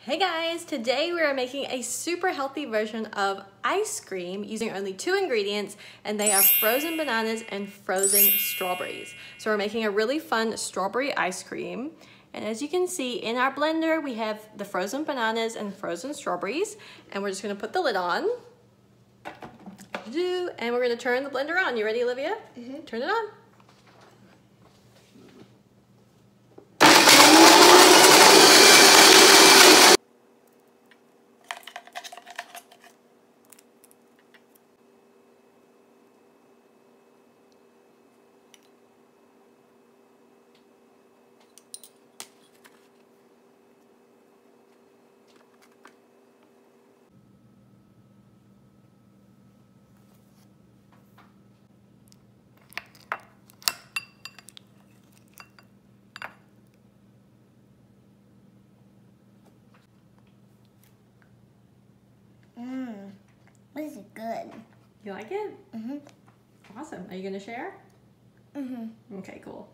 Hey guys, today we are making a super healthy version of ice cream using only 2 ingredients, and they are frozen bananas and frozen strawberries. So we're making a really fun strawberry ice cream. And as you can see in our blender, we have the frozen bananas and frozen strawberries, and we're just gonna put the lid on. And we're gonna turn the blender on. You ready, Olivia? Mm-hmm. Turn it on. This is good. You like it? Mm-hmm. Awesome. Are you gonna share? Mm-hmm. Okay, cool.